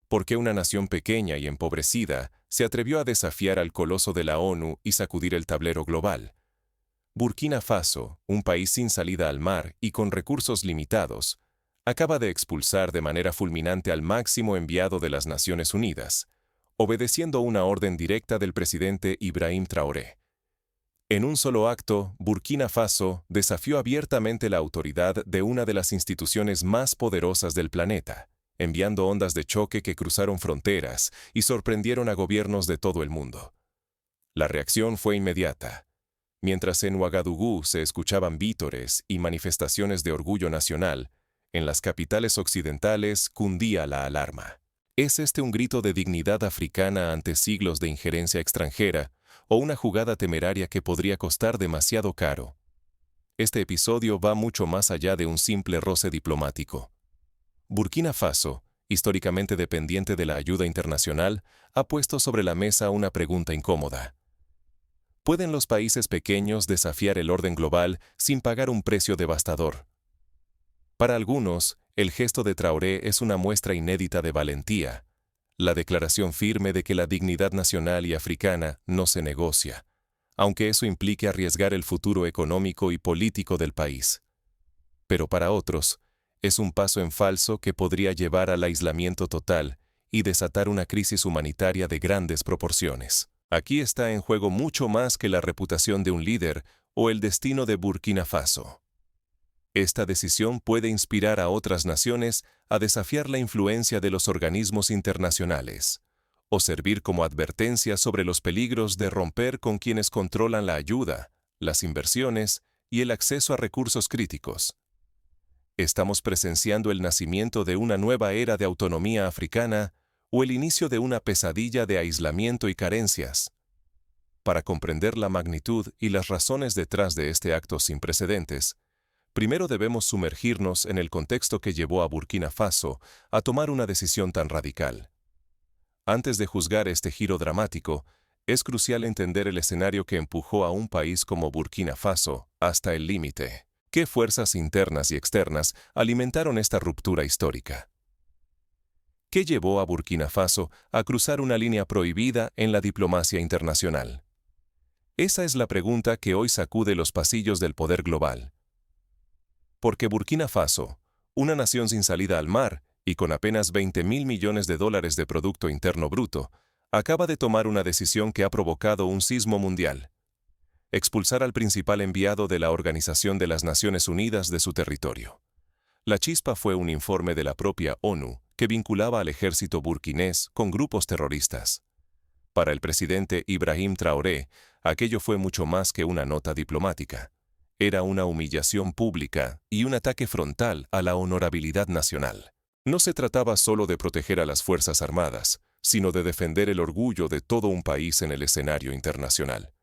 ¿Por qué una nación pequeña y empobrecida se atrevió a desafiar al coloso de la ONU y sacudir el tablero global? Burkina Faso, un país sin salida al mar y con recursos limitados, acaba de expulsar de manera fulminante al máximo enviado de las Naciones Unidas, obedeciendo una orden directa del presidente Ibrahim Traoré. En un solo acto, Burkina Faso desafió abiertamente la autoridad de una de las instituciones más poderosas del planeta, enviando ondas de choque que cruzaron fronteras y sorprendieron a gobiernos de todo el mundo. La reacción fue inmediata. Mientras en Ouagadougou se escuchaban vítores y manifestaciones de orgullo nacional, en las capitales occidentales cundía la alarma. ¿Es este un grito de dignidad africana ante siglos de injerencia extranjera o una jugada temeraria que podría costar demasiado caro? Este episodio va mucho más allá de un simple roce diplomático. Burkina Faso, históricamente dependiente de la ayuda internacional, ha puesto sobre la mesa una pregunta incómoda. ¿Pueden los países pequeños desafiar el orden global sin pagar un precio devastador? Para algunos, el gesto de Traoré es una muestra inédita de valentía, la declaración firme de que la dignidad nacional y africana no se negocia, aunque eso implique arriesgar el futuro económico y político del país. Pero para otros, es un paso en falso que podría llevar al aislamiento total y desatar una crisis humanitaria de grandes proporciones. Aquí está en juego mucho más que la reputación de un líder o el destino de Burkina Faso. Esta decisión puede inspirar a otras naciones a desafiar la influencia de los organismos internacionales, o servir como advertencia sobre los peligros de romper con quienes controlan la ayuda, las inversiones y el acceso a recursos críticos. ¿Estamos presenciando el nacimiento de una nueva era de autonomía africana o el inicio de una pesadilla de aislamiento y carencias? Para comprender la magnitud y las razones detrás de este acto sin precedentes, primero debemos sumergirnos en el contexto que llevó a Burkina Faso a tomar una decisión tan radical. Antes de juzgar este giro dramático, es crucial entender el escenario que empujó a un país como Burkina Faso hasta el límite. ¿Qué fuerzas internas y externas alimentaron esta ruptura histórica? ¿Qué llevó a Burkina Faso a cruzar una línea prohibida en la diplomacia internacional? Esa es la pregunta que hoy sacude los pasillos del poder global. Porque Burkina Faso, una nación sin salida al mar y con apenas 20.000 millones de dólares de Producto Interno Bruto, acaba de tomar una decisión que ha provocado un sismo mundial: expulsar al principal enviado de la Organización de las Naciones Unidas de su territorio. La chispa fue un informe de la propia ONU que vinculaba al ejército burkinés con grupos terroristas. Para el presidente Ibrahim Traoré, aquello fue mucho más que una nota diplomática. Era una humillación pública y un ataque frontal a la honorabilidad nacional. No se trataba solo de proteger a las Fuerzas Armadas, sino de defender el orgullo de todo un país en el escenario internacional.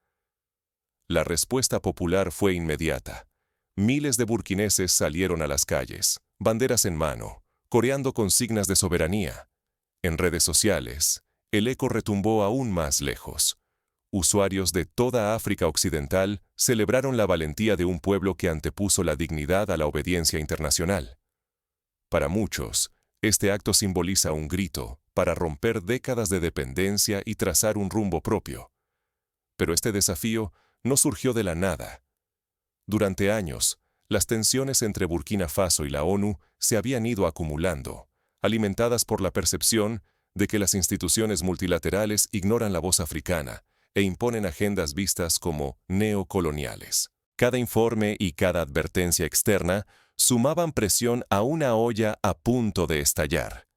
La respuesta popular fue inmediata. Miles de burkineses salieron a las calles, banderas en mano, coreando consignas de soberanía. En redes sociales, el eco retumbó aún más lejos. Usuarios de toda África Occidental celebraron la valentía de un pueblo que antepuso la dignidad a la obediencia internacional. Para muchos, este acto simboliza un grito para romper décadas de dependencia y trazar un rumbo propio. Pero este desafío no surgió de la nada. Durante años, las tensiones entre Burkina Faso y la ONU se habían ido acumulando, alimentadas por la percepción de que las instituciones multilaterales ignoran la voz africana e imponen agendas vistas como neocoloniales. Cada informe y cada advertencia externa sumaban presión a una olla a punto de estallar.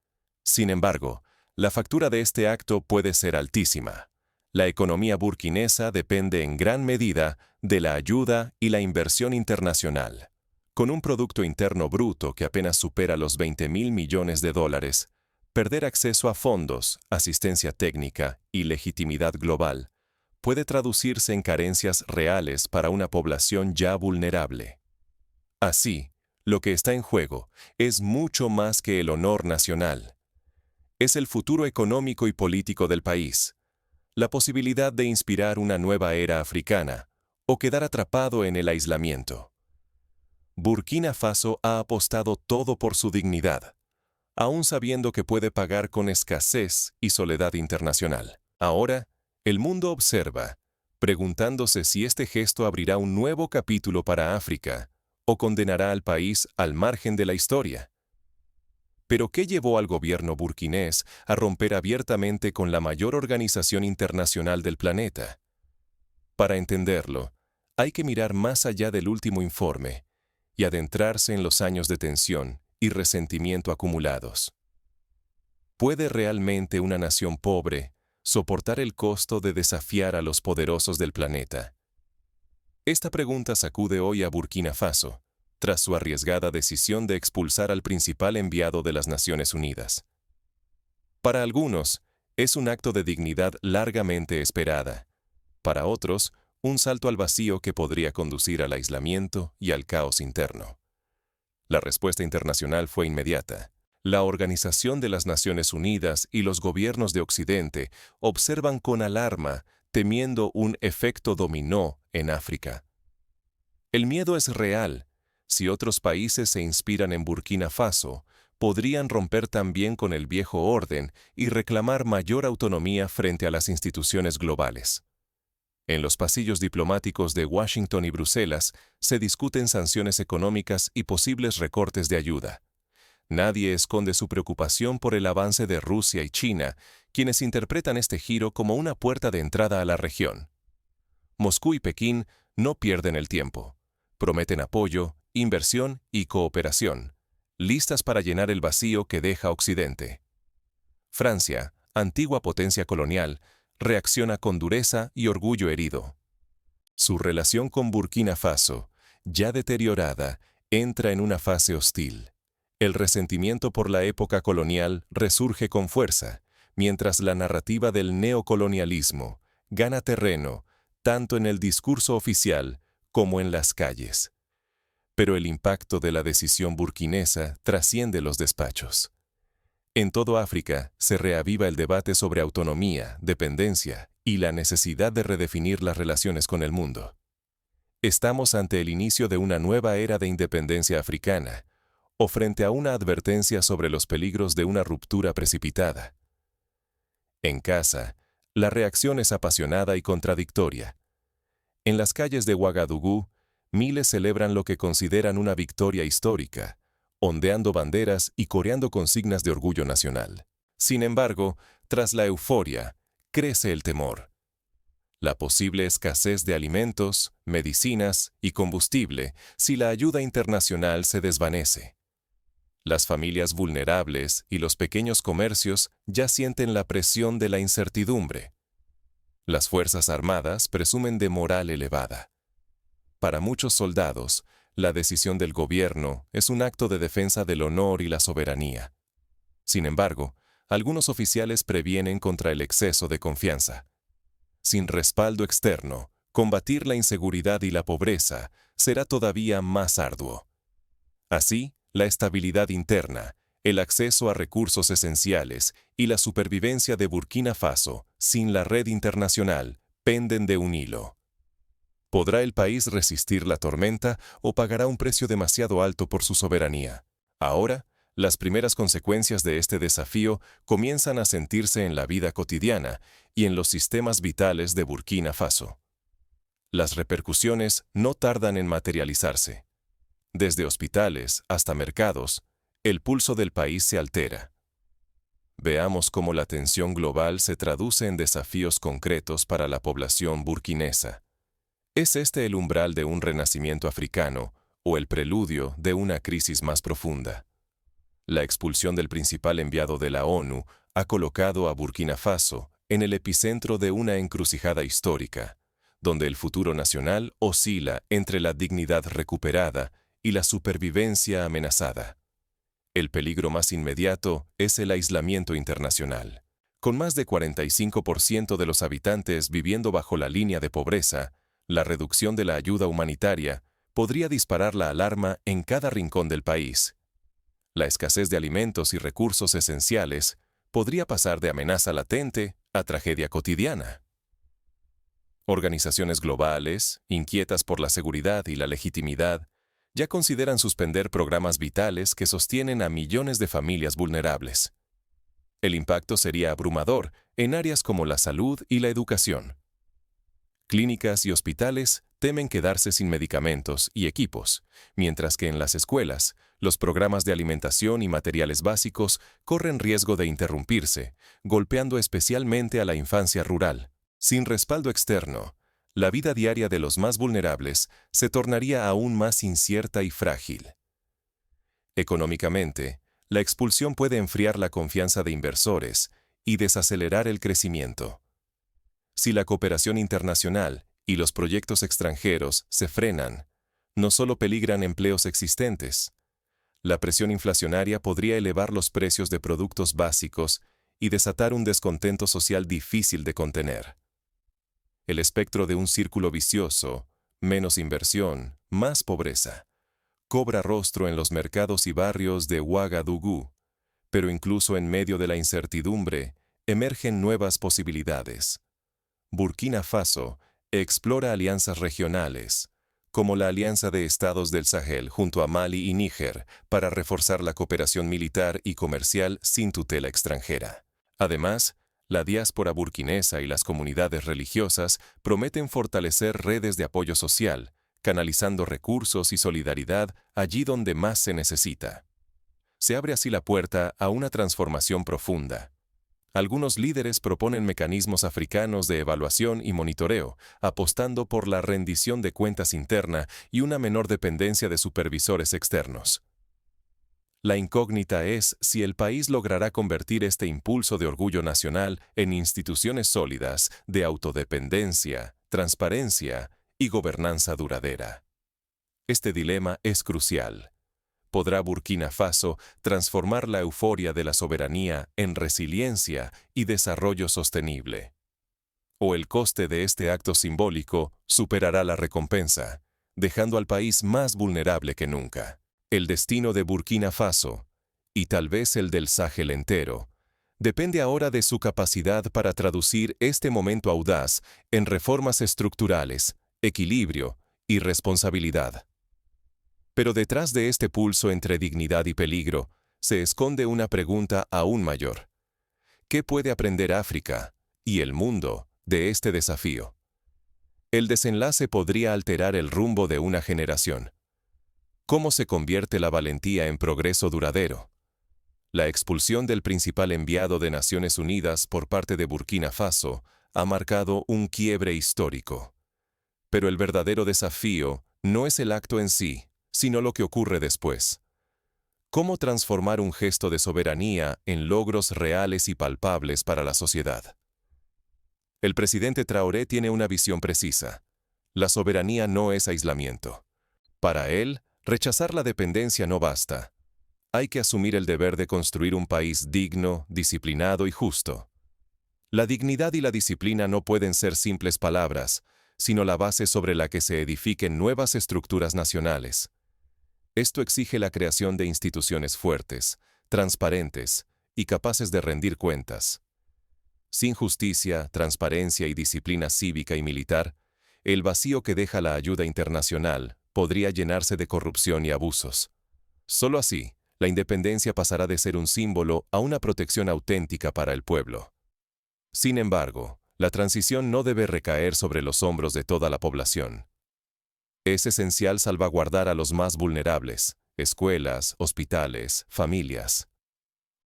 Sin embargo, la factura de este acto puede ser altísima. La economía burkinesa depende en gran medida de la ayuda y la inversión internacional. Con un Producto Interno Bruto que apenas supera los 20.000 millones de dólares, perder acceso a fondos, asistencia técnica y legitimidad global puede traducirse en carencias reales para una población ya vulnerable. Así, lo que está en juego es mucho más que el honor nacional. Es el futuro económico y político del país, la posibilidad de inspirar una nueva era africana o quedar atrapado en el aislamiento. Burkina Faso ha apostado todo por su dignidad. aún sabiendo que puede pagar con escasez y soledad internacional. Ahora, el mundo observa, preguntándose si este gesto abrirá un nuevo capítulo para África o condenará al país al margen de la historia. ¿Pero qué llevó al gobierno burkinés a romper abiertamente con la mayor organización internacional del planeta? Para entenderlo, hay que mirar más allá del último informe y adentrarse en los años de tensión y resentimiento acumulados. ¿Puede realmente una nación pobre soportar el costo de desafiar a los poderosos del planeta? Esta pregunta sacude hoy a Burkina Faso, tras su arriesgada decisión de expulsar al principal enviado de las Naciones Unidas. Para algunos, es un acto de dignidad largamente esperada. Para otros, un salto al vacío que podría conducir al aislamiento y al caos interno. La respuesta internacional fue inmediata. La Organización de las Naciones Unidas y los gobiernos de Occidente observan con alarma, temiendo un efecto dominó en África. El miedo es real. Si otros países se inspiran en Burkina Faso, podrían romper también con el viejo orden y reclamar mayor autonomía frente a las instituciones globales. En los pasillos diplomáticos de Washington y Bruselas se discuten sanciones económicas y posibles recortes de ayuda. Nadie esconde su preocupación por el avance de Rusia y China, quienes interpretan este giro como una puerta de entrada a la región. Moscú y Pekín no pierden el tiempo. Prometen apoyo, inversión y cooperación, listas para llenar el vacío que deja Occidente. Francia, antigua potencia colonial, reacciona con dureza y orgullo herido. Su relación con Burkina Faso, ya deteriorada, entra en una fase hostil. El resentimiento por la época colonial resurge con fuerza, mientras la narrativa del neocolonialismo gana terreno tanto en el discurso oficial como en las calles. Pero el impacto de la decisión burkinesa trasciende los despachos. En todo África se reaviva el debate sobre autonomía, dependencia y la necesidad de redefinir las relaciones con el mundo. Estamos ante el inicio de una nueva era de independencia africana, o frente a una advertencia sobre los peligros de una ruptura precipitada. En casa, la reacción es apasionada y contradictoria. En las calles de Ouagadougou, miles celebran lo que consideran una victoria histórica, ondeando banderas y coreando consignas de orgullo nacional. Sin embargo, tras la euforia, crece el temor. La posible escasez de alimentos, medicinas y combustible si la ayuda internacional se desvanece. Las familias vulnerables y los pequeños comercios ya sienten la presión de la incertidumbre. Las Fuerzas Armadas presumen de moral elevada. Para muchos soldados, la decisión del gobierno es un acto de defensa del honor y la soberanía. Sin embargo, algunos oficiales previenen contra el exceso de confianza. Sin respaldo externo, combatir la inseguridad y la pobreza será todavía más arduo. Así, la estabilidad interna, el acceso a recursos esenciales y la supervivencia de Burkina Faso sin la red internacional penden de un hilo. ¿Podrá el país resistir la tormenta o pagará un precio demasiado alto por su soberanía? Ahora, las primeras consecuencias de este desafío comienzan a sentirse en la vida cotidiana y en los sistemas vitales de Burkina Faso. Las repercusiones no tardan en materializarse. Desde hospitales hasta mercados, el pulso del país se altera. Veamos cómo la tensión global se traduce en desafíos concretos para la población burkinesa. ¿Es este el umbral de un renacimiento africano o el preludio de una crisis más profunda? La expulsión del principal enviado de la ONU ha colocado a Burkina Faso en el epicentro de una encrucijada histórica, donde el futuro nacional oscila entre la dignidad recuperada y la supervivencia amenazada. El peligro más inmediato es el aislamiento internacional. Con más de 45% de los habitantes viviendo bajo la línea de pobreza, la reducción de la ayuda humanitaria podría disparar la alarma en cada rincón del país. La escasez de alimentos y recursos esenciales podría pasar de amenaza latente a tragedia cotidiana. Organizaciones globales, inquietas por la seguridad y la legitimidad, ya consideran suspender programas vitales que sostienen a millones de familias vulnerables. El impacto sería abrumador en áreas como la salud y la educación. Clínicas y hospitales temen quedarse sin medicamentos y equipos, mientras que en las escuelas, los programas de alimentación y materiales básicos corren riesgo de interrumpirse, golpeando especialmente a la infancia rural. Sin respaldo externo, la vida diaria de los más vulnerables se tornaría aún más incierta y frágil. Económicamente, la expulsión puede enfriar la confianza de inversores y desacelerar el crecimiento. Si la cooperación internacional y los proyectos extranjeros se frenan, no solo peligran empleos existentes, la presión inflacionaria podría elevar los precios de productos básicos y desatar un descontento social difícil de contener. El espectro de un círculo vicioso, menos inversión, más pobreza, cobra rostro en los mercados y barrios de Ouagadougou, pero incluso en medio de la incertidumbre, emergen nuevas posibilidades. Burkina Faso explora alianzas regionales, como la Alianza de Estados del Sahel junto a Mali y Níger, para reforzar la cooperación militar y comercial sin tutela extranjera. Además, la diáspora burkinesa y las comunidades religiosas prometen fortalecer redes de apoyo social, canalizando recursos y solidaridad allí donde más se necesita. Se abre así la puerta a una transformación profunda. Algunos líderes proponen mecanismos africanos de evaluación y monitoreo, apostando por la rendición de cuentas interna y una menor dependencia de supervisores externos. La incógnita es si el país logrará convertir este impulso de orgullo nacional en instituciones sólidas de autodependencia, transparencia y gobernanza duradera. Este dilema es crucial. ¿Podrá Burkina Faso transformar la euforia de la soberanía en resiliencia y desarrollo sostenible? ¿O el coste de este acto simbólico superará la recompensa, dejando al país más vulnerable que nunca? El destino de Burkina Faso, y tal vez el del Sahel entero, depende ahora de su capacidad para traducir este momento audaz en reformas estructurales, equilibrio y responsabilidad. Pero detrás de este pulso entre dignidad y peligro, se esconde una pregunta aún mayor. ¿Qué puede aprender África y el mundo de este desafío? El desenlace podría alterar el rumbo de una generación. ¿Cómo se convierte la valentía en progreso duradero? La expulsión del principal enviado de Naciones Unidas por parte de Burkina Faso ha marcado un quiebre histórico. Pero el verdadero desafío no es el acto en sí, sino lo que ocurre después. ¿Cómo transformar un gesto de soberanía en logros reales y palpables para la sociedad? El presidente Traoré tiene una visión precisa. La soberanía no es aislamiento. Para él, rechazar la dependencia no basta. Hay que asumir el deber de construir un país digno, disciplinado y justo. La dignidad y la disciplina no pueden ser simples palabras, sino la base sobre la que se edifiquen nuevas estructuras nacionales. Esto exige la creación de instituciones fuertes, transparentes y capaces de rendir cuentas. Sin justicia, transparencia y disciplina cívica y militar, el vacío que deja la ayuda internacional podría llenarse de corrupción y abusos. Solo así, la independencia pasará de ser un símbolo a una protección auténtica para el pueblo. Sin embargo, la transición no debe recaer sobre los hombros de toda la población. Es esencial salvaguardar a los más vulnerables, escuelas, hospitales, familias.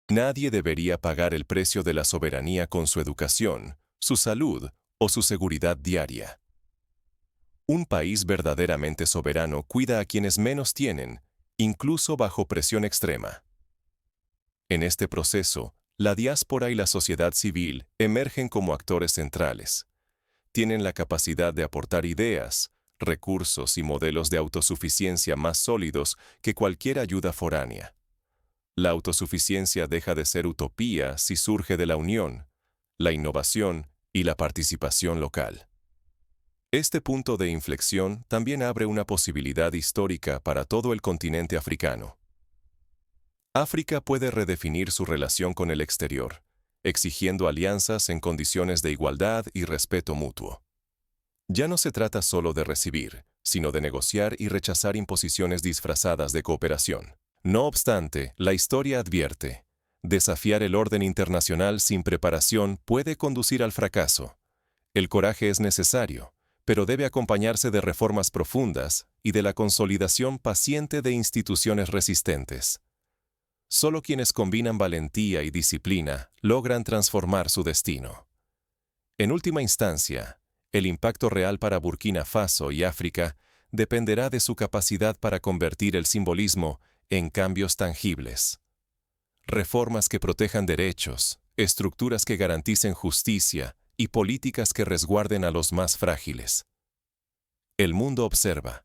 Nadie debería pagar el precio de la soberanía con su educación, su salud o su seguridad diaria. Un país verdaderamente soberano cuida a quienes menos tienen, incluso bajo presión extrema. En este proceso, la diáspora y la sociedad civil emergen como actores centrales. Tienen la capacidad de aportar ideas, recursos y modelos de autosuficiencia más sólidos que cualquier ayuda foránea. La autosuficiencia deja de ser utopía si surge de la unión, la innovación y la participación local. Este punto de inflexión también abre una posibilidad histórica para todo el continente africano. África puede redefinir su relación con el exterior, exigiendo alianzas en condiciones de igualdad y respeto mutuo. Ya no se trata solo de recibir, sino de negociar y rechazar imposiciones disfrazadas de cooperación. No obstante, la historia advierte: desafiar el orden internacional sin preparación puede conducir al fracaso. El coraje es necesario, pero debe acompañarse de reformas profundas y de la consolidación paciente de instituciones resistentes. Solo quienes combinan valentía y disciplina logran transformar su destino. En última instancia, el impacto real para Burkina Faso y África dependerá de su capacidad para convertir el simbolismo en cambios tangibles. Reformas que protejan derechos, estructuras que garanticen justicia y políticas que resguarden a los más frágiles. El mundo observa,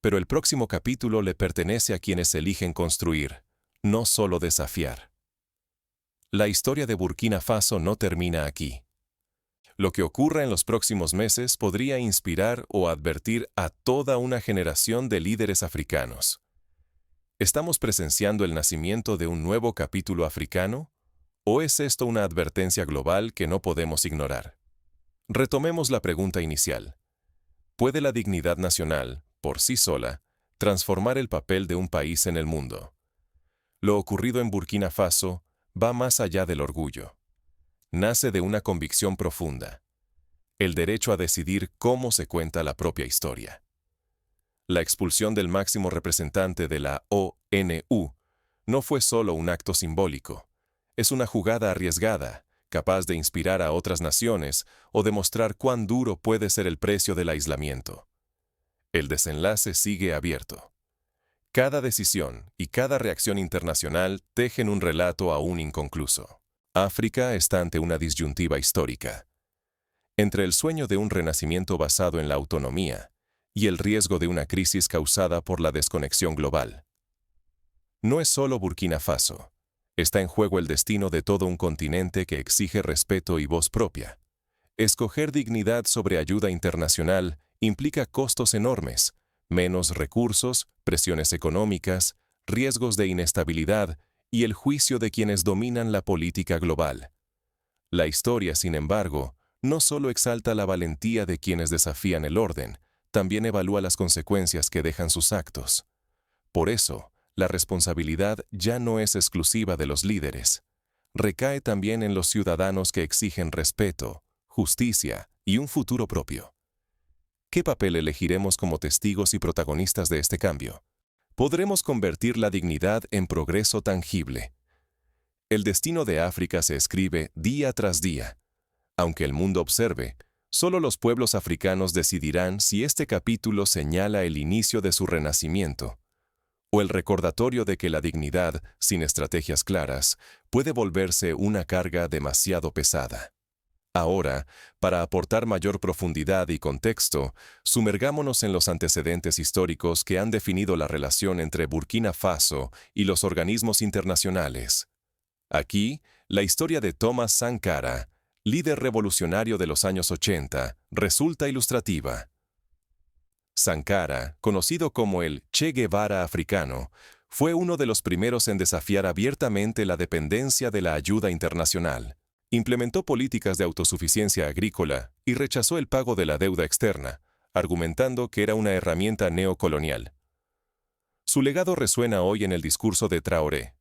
pero el próximo capítulo le pertenece a quienes eligen construir, no solo desafiar. La historia de Burkina Faso no termina aquí. Lo que ocurra en los próximos meses podría inspirar o advertir a toda una generación de líderes africanos. ¿Estamos presenciando el nacimiento de un nuevo capítulo africano? ¿O es esto una advertencia global que no podemos ignorar? Retomemos la pregunta inicial. ¿Puede la dignidad nacional, por sí sola, transformar el papel de un país en el mundo? Lo ocurrido en Burkina Faso va más allá del orgullo. Nace de una convicción profunda: el derecho a decidir cómo se cuenta la propia historia. La expulsión del máximo representante de la ONU no fue solo un acto simbólico. Es una jugada arriesgada, capaz de inspirar a otras naciones o demostrar cuán duro puede ser el precio del aislamiento. El desenlace sigue abierto. Cada decisión y cada reacción internacional tejen un relato aún inconcluso. África está ante una disyuntiva histórica. Entre el sueño de un renacimiento basado en la autonomía y el riesgo de una crisis causada por la desconexión global. No es solo Burkina Faso. Está en juego el destino de todo un continente que exige respeto y voz propia. Escoger dignidad sobre ayuda internacional implica costos enormes, menos recursos, presiones económicas, riesgos de inestabilidad y el juicio de quienes dominan la política global. La historia, sin embargo, no solo exalta la valentía de quienes desafían el orden, también evalúa las consecuencias que dejan sus actos. Por eso, la responsabilidad ya no es exclusiva de los líderes. Recae también en los ciudadanos que exigen respeto, justicia y un futuro propio. ¿Qué papel elegiremos como testigos y protagonistas de este cambio? Podremos convertir la dignidad en progreso tangible. El destino de África se escribe día tras día. Aunque el mundo observe, solo los pueblos africanos decidirán si este capítulo señala el inicio de su renacimiento, o el recordatorio de que la dignidad, sin estrategias claras, puede volverse una carga demasiado pesada. Ahora, para aportar mayor profundidad y contexto, sumergámonos en los antecedentes históricos que han definido la relación entre Burkina Faso y los organismos internacionales. Aquí, la historia de Thomas Sankara, líder revolucionario de los años 80, resulta ilustrativa. Sankara, conocido como el Che Guevara africano, fue uno de los primeros en desafiar abiertamente la dependencia de la ayuda internacional. Implementó políticas de autosuficiencia agrícola y rechazó el pago de la deuda externa, argumentando que era una herramienta neocolonial. Su legado resuena hoy en el discurso de Traoré.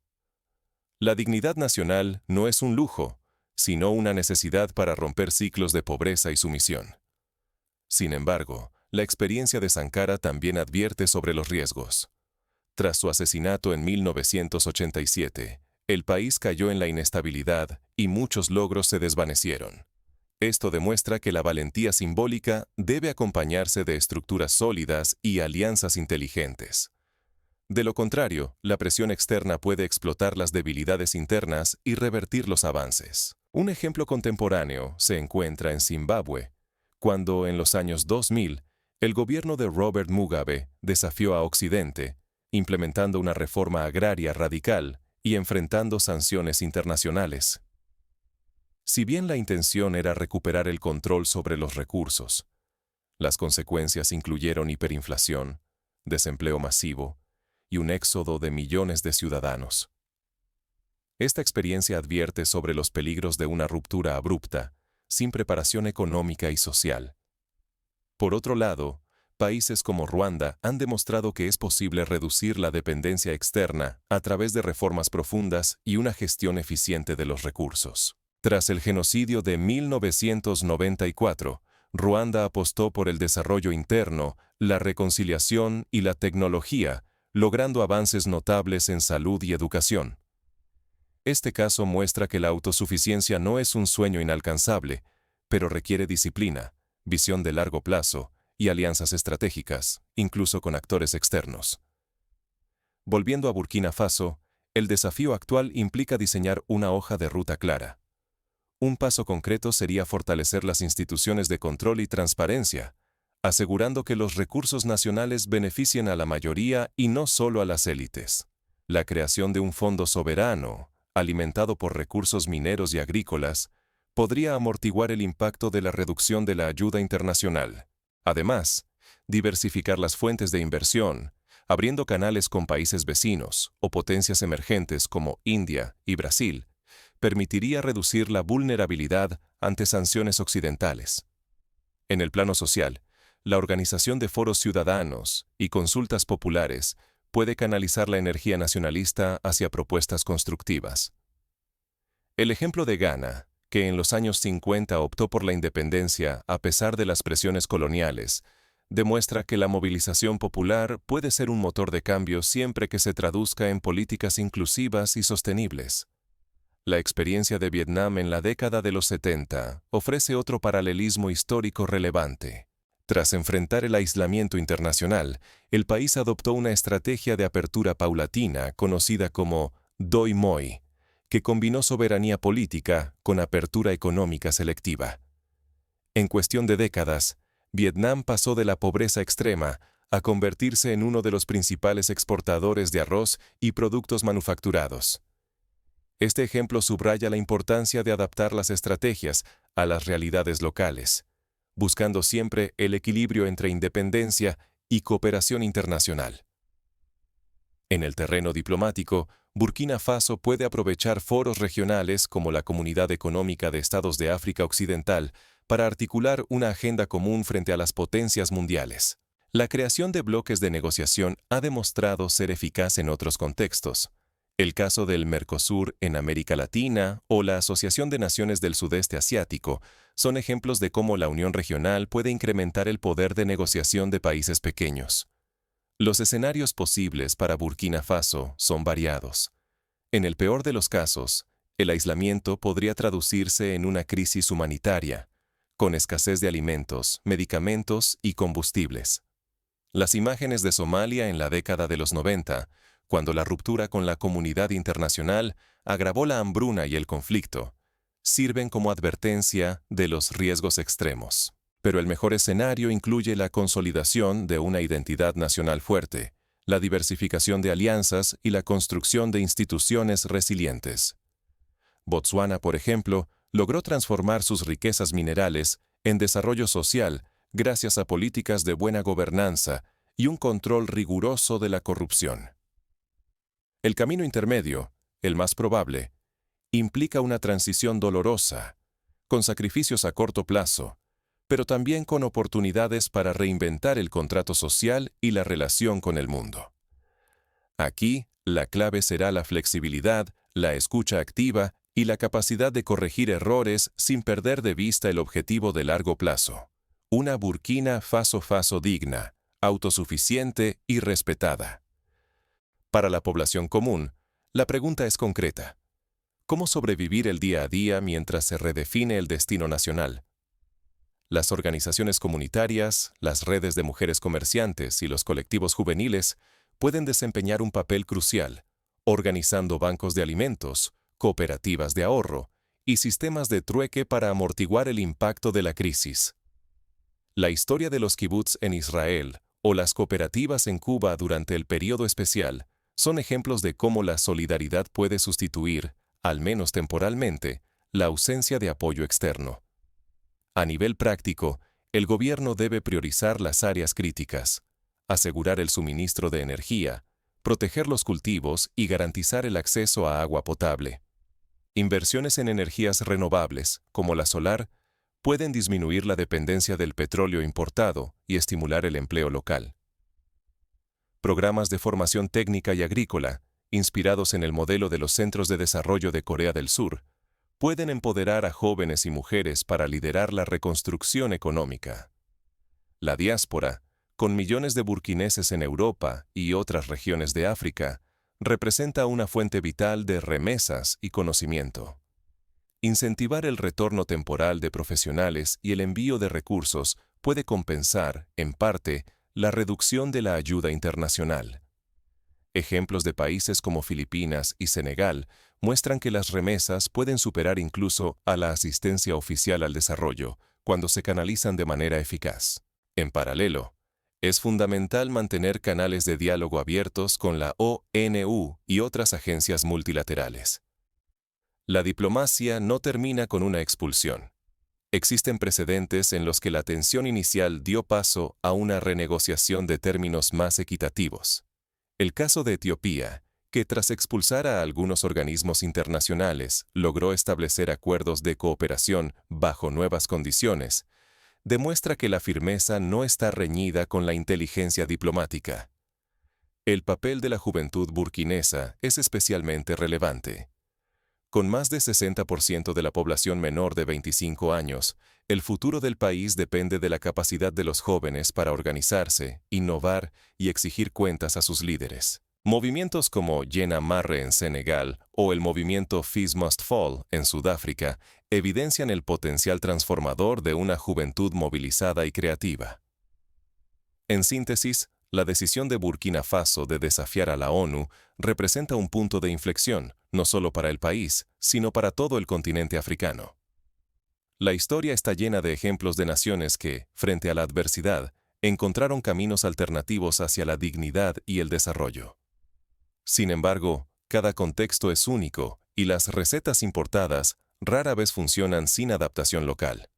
La dignidad nacional no es un lujo, sino una necesidad para romper ciclos de pobreza y sumisión. Sin embargo, la experiencia de Sankara también advierte sobre los riesgos. Tras su asesinato en 1987, el país cayó en la inestabilidad y muchos logros se desvanecieron. Esto demuestra que la valentía simbólica debe acompañarse de estructuras sólidas y alianzas inteligentes. De lo contrario, la presión externa puede explotar las debilidades internas y revertir los avances. Un ejemplo contemporáneo se encuentra en Zimbabue, cuando en los años 2000, el gobierno de Robert Mugabe desafió a Occidente, implementando una reforma agraria radical y enfrentando sanciones internacionales. Si bien la intención era recuperar el control sobre los recursos, las consecuencias incluyeron hiperinflación, desempleo masivo y un éxodo de millones de ciudadanos. Esta experiencia advierte sobre los peligros de una ruptura abrupta, sin preparación económica y social. Por otro lado, países como Ruanda han demostrado que es posible reducir la dependencia externa a través de reformas profundas y una gestión eficiente de los recursos. Tras el genocidio de 1994, Ruanda apostó por el desarrollo interno, la reconciliación y la tecnología, logrando avances notables en salud y educación. Este caso muestra que la autosuficiencia no es un sueño inalcanzable, pero requiere disciplina, visión de largo plazo y alianzas estratégicas, incluso con actores externos. Volviendo a Burkina Faso, el desafío actual implica diseñar una hoja de ruta clara. Un paso concreto sería fortalecer las instituciones de control y transparencia, asegurando que los recursos nacionales beneficien a la mayoría y no solo a las élites. La creación de un fondo soberano, alimentado por recursos mineros y agrícolas, podría amortiguar el impacto de la reducción de la ayuda internacional. Además, diversificar las fuentes de inversión, abriendo canales con países vecinos o potencias emergentes como India y Brasil, permitiría reducir la vulnerabilidad ante sanciones occidentales. En el plano social, la organización de foros ciudadanos y consultas populares puede canalizar la energía nacionalista hacia propuestas constructivas. El ejemplo de Ghana, que en los años 50 optó por la independencia a pesar de las presiones coloniales, demuestra que la movilización popular puede ser un motor de cambio siempre que se traduzca en políticas inclusivas y sostenibles. La experiencia de Vietnam en la década de los 70 ofrece otro paralelismo histórico relevante. Tras enfrentar el aislamiento internacional, el país adoptó una estrategia de apertura paulatina conocida como Doi Moi, que combinó soberanía política con apertura económica selectiva. En cuestión de décadas, Vietnam pasó de la pobreza extrema a convertirse en uno de los principales exportadores de arroz y productos manufacturados. Este ejemplo subraya la importancia de adaptar las estrategias a las realidades locales, buscando siempre el equilibrio entre independencia y cooperación internacional. En el terreno diplomático, Burkina Faso puede aprovechar foros regionales como la Comunidad Económica de Estados de África Occidental para articular una agenda común frente a las potencias mundiales. La creación de bloques de negociación ha demostrado ser eficaz en otros contextos. El caso del Mercosur en América Latina o la Asociación de Naciones del Sudeste Asiático son ejemplos de cómo la unión regional puede incrementar el poder de negociación de países pequeños. Los escenarios posibles para Burkina Faso son variados. En el peor de los casos, el aislamiento podría traducirse en una crisis humanitaria, con escasez de alimentos, medicamentos y combustibles. Las imágenes de Somalia en la década de los 90, cuando la ruptura con la comunidad internacional agravó la hambruna y el conflicto, sirven como advertencia de los riesgos extremos. Pero el mejor escenario incluye la consolidación de una identidad nacional fuerte, la diversificación de alianzas y la construcción de instituciones resilientes. Botsuana, por ejemplo, logró transformar sus riquezas minerales en desarrollo social gracias a políticas de buena gobernanza y un control riguroso de la corrupción. El camino intermedio, el más probable, implica una transición dolorosa, con sacrificios a corto plazo, pero también con oportunidades para reinventar el contrato social y la relación con el mundo. Aquí, la clave será la flexibilidad, la escucha activa y la capacidad de corregir errores sin perder de vista el objetivo de largo plazo. Una Burkina Faso digna, autosuficiente y respetada. Para la población común, la pregunta es concreta. ¿Cómo sobrevivir el día a día mientras se redefine el destino nacional? Las organizaciones comunitarias, las redes de mujeres comerciantes y los colectivos juveniles pueden desempeñar un papel crucial, organizando bancos de alimentos, cooperativas de ahorro y sistemas de trueque para amortiguar el impacto de la crisis. La historia de los kibutz en Israel o las cooperativas en Cuba durante el período especial son ejemplos de cómo la solidaridad puede sustituir, al menos temporalmente, la ausencia de apoyo externo. A nivel práctico, el gobierno debe priorizar las áreas críticas, asegurar el suministro de energía, proteger los cultivos y garantizar el acceso a agua potable. Inversiones en energías renovables, como la solar, pueden disminuir la dependencia del petróleo importado y estimular el empleo local. Programas de formación técnica y agrícola, inspirados en el modelo de los Centros de Desarrollo de Corea del Sur, pueden empoderar a jóvenes y mujeres para liderar la reconstrucción económica. La diáspora, con millones de burkineses en Europa y otras regiones de África, representa una fuente vital de remesas y conocimiento. Incentivar el retorno temporal de profesionales y el envío de recursos puede compensar, en parte, la reducción de la ayuda internacional. Ejemplos de países como Filipinas y Senegal muestran que las remesas pueden superar incluso a la asistencia oficial al desarrollo cuando se canalizan de manera eficaz. En paralelo, es fundamental mantener canales de diálogo abiertos con la ONU y otras agencias multilaterales. La diplomacia no termina con una expulsión. Existen precedentes en los que la tensión inicial dio paso a una renegociación de términos más equitativos. El caso de Etiopía, que tras expulsar a algunos organismos internacionales logró establecer acuerdos de cooperación bajo nuevas condiciones, demuestra que la firmeza no está reñida con la inteligencia diplomática. El papel de la juventud burkinesa es especialmente relevante. Con más de 60% de la población menor de 25 años, el futuro del país depende de la capacidad de los jóvenes para organizarse, innovar y exigir cuentas a sus líderes. Movimientos como Y'en Amarre en Senegal o el movimiento Fees Must Fall en Sudáfrica evidencian el potencial transformador de una juventud movilizada y creativa. En síntesis, la decisión de Burkina Faso de desafiar a la ONU representa un punto de inflexión, no solo para el país, sino para todo el continente africano. La historia está llena de ejemplos de naciones que, frente a la adversidad, encontraron caminos alternativos hacia la dignidad y el desarrollo. Sin embargo, cada contexto es único y las recetas importadas rara vez funcionan sin adaptación local.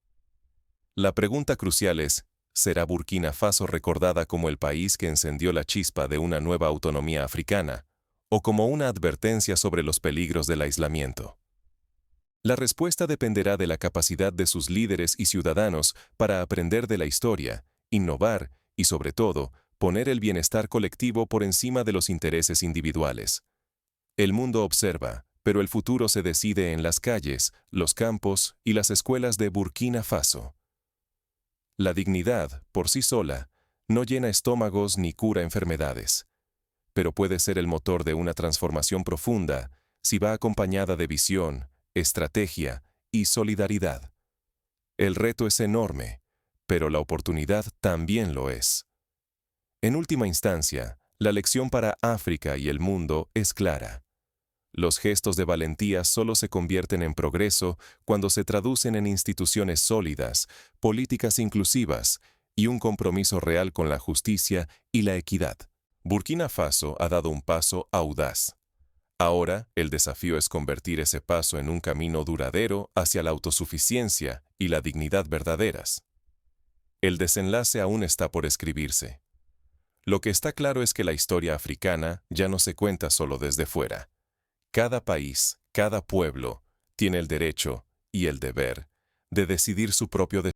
La pregunta crucial es, ¿será Burkina Faso recordada como el país que encendió la chispa de una nueva autonomía africana, o como una advertencia sobre los peligros del aislamiento? La respuesta dependerá de la capacidad de sus líderes y ciudadanos para aprender de la historia, innovar y, sobre todo, poner el bienestar colectivo por encima de los intereses individuales. El mundo observa, pero el futuro se decide en las calles, los campos y las escuelas de Burkina Faso. La dignidad, por sí sola, no llena estómagos ni cura enfermedades, pero puede ser el motor de una transformación profunda si va acompañada de visión, estrategia y solidaridad. El reto es enorme, pero la oportunidad también lo es. En última instancia, la lección para África y el mundo es clara. Los gestos de valentía solo se convierten en progreso cuando se traducen en instituciones sólidas, políticas inclusivas y un compromiso real con la justicia y la equidad. Burkina Faso ha dado un paso audaz. Ahora, el desafío es convertir ese paso en un camino duradero hacia la autosuficiencia y la dignidad verdaderas. El desenlace aún está por escribirse. Lo que está claro es que la historia africana ya no se cuenta solo desde fuera. Cada país, cada pueblo, tiene el derecho y el deber de decidir su propio destino.